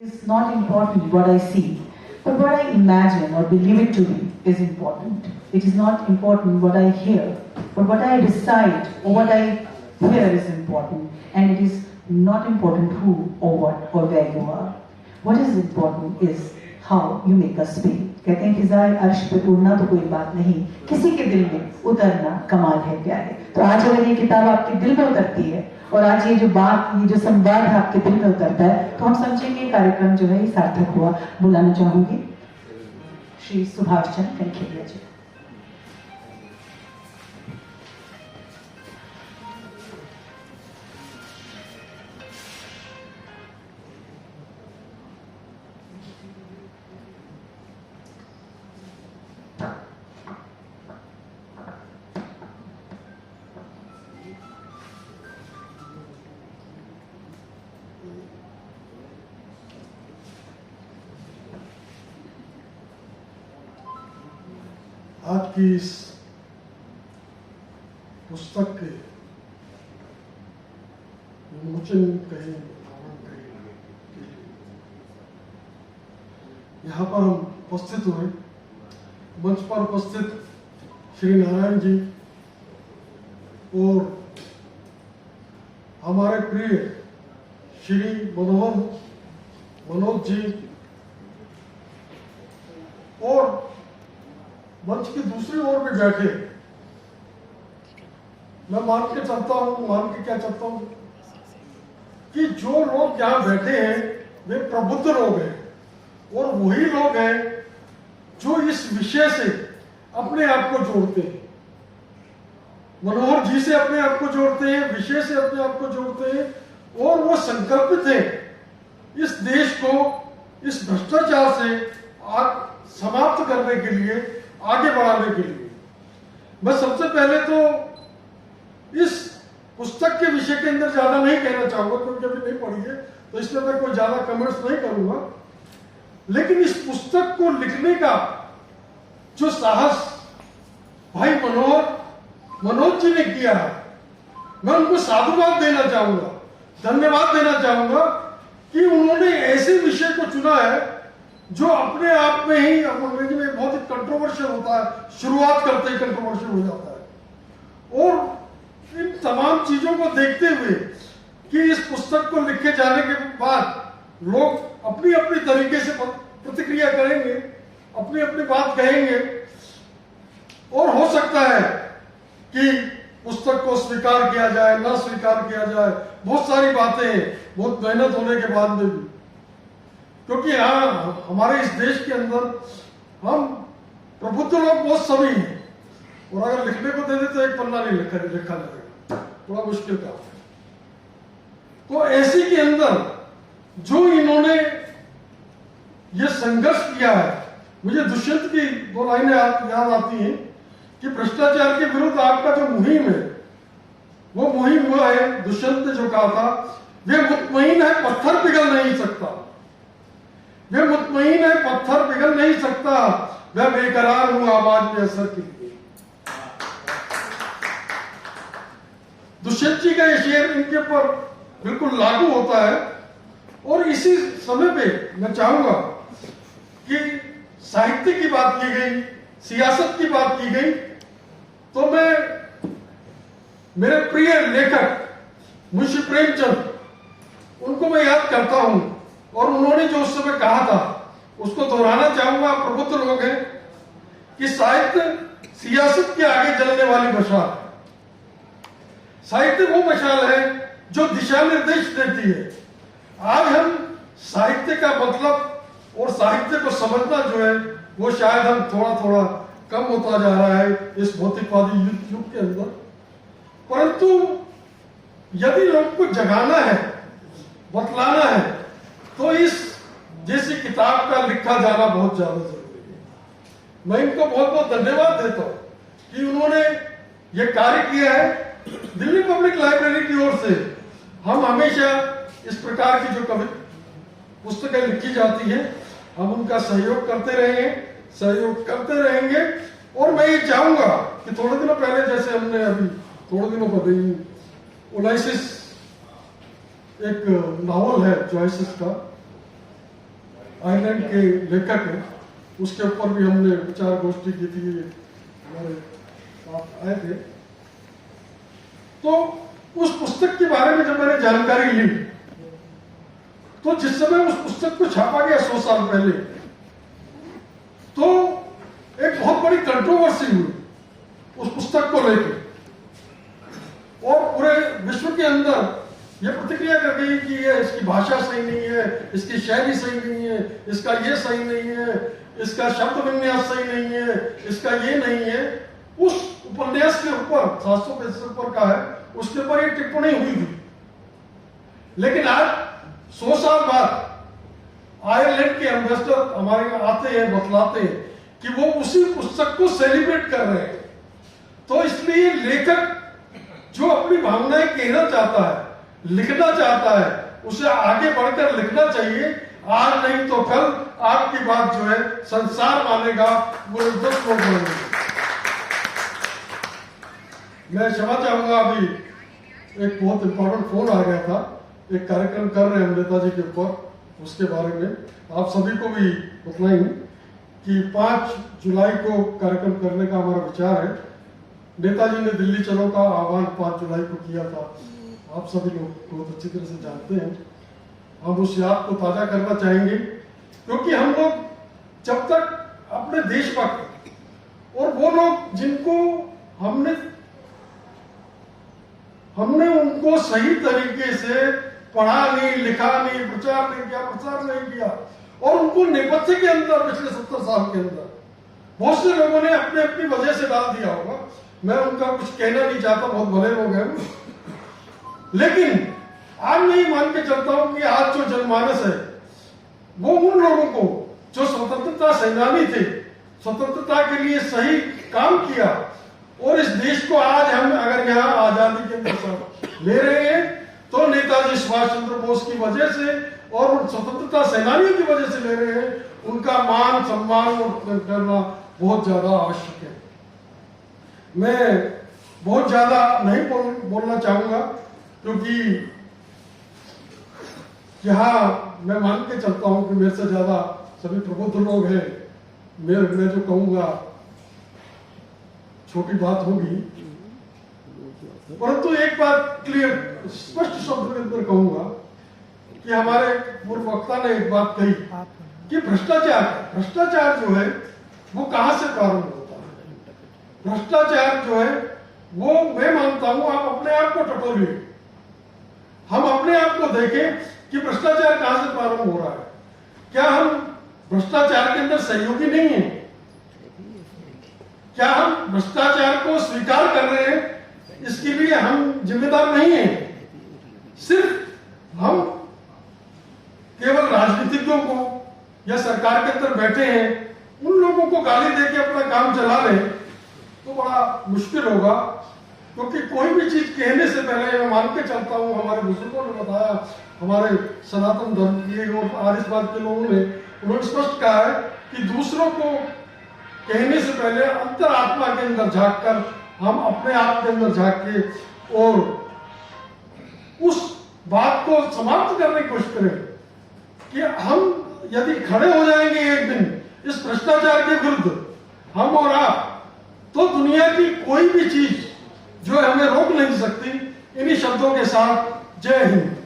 It's not important what I see, but what I imagine or believe it to be is important. It is not important what I hear, but what I decide or what I hear is important. And it is not important who or what or where you are. What is important is how you make us feel. कहते हैं फिजाए अर्श पे उड़ना तो कोई बात नहीं, किसी के दिल में उतरना कमाल है प्यारे। तो आज अगर ये किताब आपके दिल में उतरती है और आज ये जो संवाद है आपके दिल में उतरता है, तो हम समझेंगे ये कार्यक्रम जो है ये सार्थक हुआ। बुलाना चाहूंगी श्री सुभाष चंद्र कनखिरिया जी। आज की इस पुस्तक के विमोचन कहें यहाँ पर हम उपस्थित हुए। मंच पर उपस्थित श्री नारायण जी और हमारे प्रिय श्री मनोज जी और मंच की दूसरी ओर भी बैठे। मैं मान के क्या चलता हूं कि जो लोग यहाँ बैठे हैं वे प्रबुद्ध लोग हैं और वही लोग हैं जो इस विषय से अपने आप को जोड़ते हैं। मनोहर जी से अपने आप को जोड़ते हैं, विषय से अपने आप को जोड़ते हैं और वो संकल्पित है इस देश को इस भ्रष्टाचार से समाप्त करने के लिए, आगे बढ़ाने के लिए। मैं सबसे पहले तो इस पुस्तक के विषय के अंदर ज्यादा नहीं कहना चाहूंगा क्योंकि अभी नहीं पढ़ी है, तो इसमें मैं कोई ज्यादा कमेंट्स नहीं करूंगा। लेकिन इस पुस्तक को लिखने का जो साहस भाई मनोज जी ने किया है, मैं उनको साधुवाद देना चाहूंगा, धन्यवाद देना चाहूंगा कि उन्होंने ऐसे विषय को चुना है जो अपने आप में ही अंग्रेजी में बहुत ही कंट्रोवर्शियल होता है, शुरुआत करते ही कंट्रोवर्शियल हो जाता है। और इन तमाम चीजों को देखते हुए कि इस पुस्तक को लिखे जाने के बाद लोग अपनी अपनी तरीके से प्रतिक्रिया करेंगे, अपनी अपनी बात कहेंगे और हो सकता है कि पुस्तक को स्वीकार किया जाए, ना स्वीकार किया जाए, बहुत सारी बातें हैं, बहुत मेहनत होने के बाद में भी। क्योंकि यहाँ हमारे इस देश के अंदर हम प्रबुद्ध लोग बहुत सभी हैं और अगर लिखने को दे दे तो एक पन्ना नहीं लिखा जाएगा, थोड़ा मुश्किल काम है। तो ऐसे के अंदर जो इन्होंने ये संघर्ष किया है, मुझे दुष्यंत की दो लाइनें याद आती हैं कि भ्रष्टाचार के विरुद्ध आपका जो मुहिम है वो मुहिम हुआ है। दुष्यंत ने जो कहा था, वे मुतमईन है पत्थर पिघल नहीं सकता, वे मुतमईन है पत्थर पिघल नहीं सकता, वह बेकरार हुआ आवाज में असर के लिए। दुष्यंत जी का ये शेर इनके ऊपर बिल्कुल लागू होता है। और इसी समय पे मैं चाहूंगा कि साहित्य की बात की गई, सियासत की बात की गई, तो मैं मेरे प्रिय लेखक मुंशी प्रेमचंद उनको मैं याद करता हूं और उन्होंने जो उस समय कहा था उसको दोहराना चाहूंगा। प्रबुद्ध लोग हैं कि साहित्य सियासत के आगे जलने वाली मशाल है। साहित्य वो मशाल है जो दिशा निर्देश देती है। आज हम साहित्य का मतलब और साहित्य को समझना जो है वो शायद हम थोड़ा थोड़ा कम होता जा रहा है इस भौतिकवादी युग के अंदर। परंतु यदि लोग को जगाना है, बतलाना है, तो इस जैसी किताब का लिखा जाना बहुत ज्यादा जरूरी है। मैं इनको बहुत बहुत धन्यवाद देता हूं कि उन्होंने ये कार्य किया है। दिल्ली पब्लिक लाइब्रेरी की ओर से हम हमेशा इस प्रकार की जो पुस्तकें लिखी जाती हैं, हम उनका सहयोग करते रहे हैं, सहयोग करते रहेंगे। और मैं ये चाहूंगा कि थोड़े दिनों पहले जैसे हमने अभी थोड़े दिनों पहले ओलाइसिस एक नावल है जोइसिस का, आइलैंड के लेखक हैं, उसके ऊपर भी हमने विचार गोष्ठी की थी, हमारे साथ आए थे। तो उस पुस्तक के बारे में जब मैंने जानकारी ली, तो जिस समय उस पुस्तक को छापा गया 100 साल पहले, तो एक बहुत बड़ी कंट्रोवर्सी हुई उस पुस्तक को लेकर, और पूरे विश्व के अंदर ये प्रतिक्रिया कर गई कि ये इसकी भाषा सही नहीं है, इसकी शैली सही नहीं है, इसका ये सही नहीं है, इसका शब्द विन्यास सही नहीं है, इसका ये नहीं है। उस उपन्यास के ऊपर 700 पेज से ऊपर का है, उसके ऊपर एक टिप्पणी हुई थी। लेकिन आज 100 साल बाद आयरलैंड के एम्बेसडर हमारे यहाँ आते हैं, बतलाते हैं कि वो उसी पुस्तक को सेलिब्रेट कर रहे हैं। तो इसलिए लेखक जो अपनी भावनाएं कहना चाहता है, लिखना चाहता है, उसे आगे बढ़कर लिखना चाहिए। आज नहीं तो कल आपकी बात जो है संसार मानेगा, पूरे 10 लोग मानेंगे। मैं क्षमा चाहूंगा, अभी एक बहुत इंपॉर्टेंट फोन आ गया था, एक कार्यक्रम कर रहे हैं हम नेताजी के ऊपर, उसके बारे में आप सभी को भी बतलाएंगे कि 5 जुलाई को कार्यक्रम करने का हमारा विचार है। नेताजी ने दिल्ली चलो का आह्वान 5 जुलाई को किया था, आप सभी लोग बहुत अच्छी तरह से जानते हैं। हम उस याद को ताजा करना चाहेंगे, क्योंकि हम लोग जब तक अपने देशभक्त और वो लोग जिनको हमने उनको सही तरीके से पढ़ा नहीं, लिखा नहीं, प्रचार नहीं किया, प्रसार नहीं किया, और उनको नेपथ्य के अंदर पिछले 70 साल के अंदर बहुत से लोगों ने अपने अपनी वजह से डाल दिया होगा। मैं उनका कुछ कहना नहीं चाहता, बहुत भले लोग हैं। लेकिन आज मैं ये मान के चलता हूं कि आज जो जनमानस है वो उन लोगों को जो स्वतंत्रता सेनानी थे, स्वतंत्रता के लिए सही काम किया, और इस देश को आज हम अगर यहाँ आजादी के अंदर ले रहे हैं तो नेताजी सुभाष चंद्र बोस की वजह से और उन स्वतंत्रता सेनानियों की वजह से ले रहे हैं। उनका मान सम्मान करना बहुत ज्यादा आवश्यक है। मैं बहुत ज्यादा नहीं बोलना चाहूंगा, क्योंकि यहाँ मैं मान के चलता हूं कि मेरे से ज्यादा सभी प्रबुद्ध लोग हैं। मैं जो कहूंगा छोटी बात होगी, परंतु एक बात क्लियर स्पष्ट शब्द के अंदर कहूंगा कि हमारे पूर्व वक्ता ने एक बात कही कि भ्रष्टाचार जो है वो कहां से प्रारंभ होता है। भ्रष्टाचार जो है वो मैं मानता हूं आप अपने आप को टटोलिए, हम अपने आप को देखें कि भ्रष्टाचार कहां से प्रारंभ हो रहा है। क्या हम भ्रष्टाचार के अंदर सहयोगी नहीं है? क्या हम भ्रष्टाचार को स्वीकार कर रहे हैं, इसके लिए हम जिम्मेदार नहीं हैं? सिर्फ हम केवल राजनीतिज्ञों को या सरकार के अंदर बैठे हैं उन लोगों को गाली देके अपना काम चला रहे तो बड़ा मुश्किल होगा। क्योंकि कोई भी चीज कहने से पहले मैं मान के चलता हूं, हमारे बुजुर्गों ने बताया, हमारे सनातन धर्म के और आर्यवाद के लोगों ने उन्होंने स्पष्ट कहा है कि दूसरों को कहने से पहले अंतरात्मा के अंदर झांक कर हम अपने आप के अंदर झांक के और उस बात को समाप्त करने की कोशिश करें कि हम यदि खड़े हो जाएंगे एक दिन इस भ्रष्टाचार के विरुद्ध, हम और आप, तो दुनिया की कोई भी चीज जो हमें रोक नहीं सकती। इन्हीं शब्दों के साथ जय हिंद।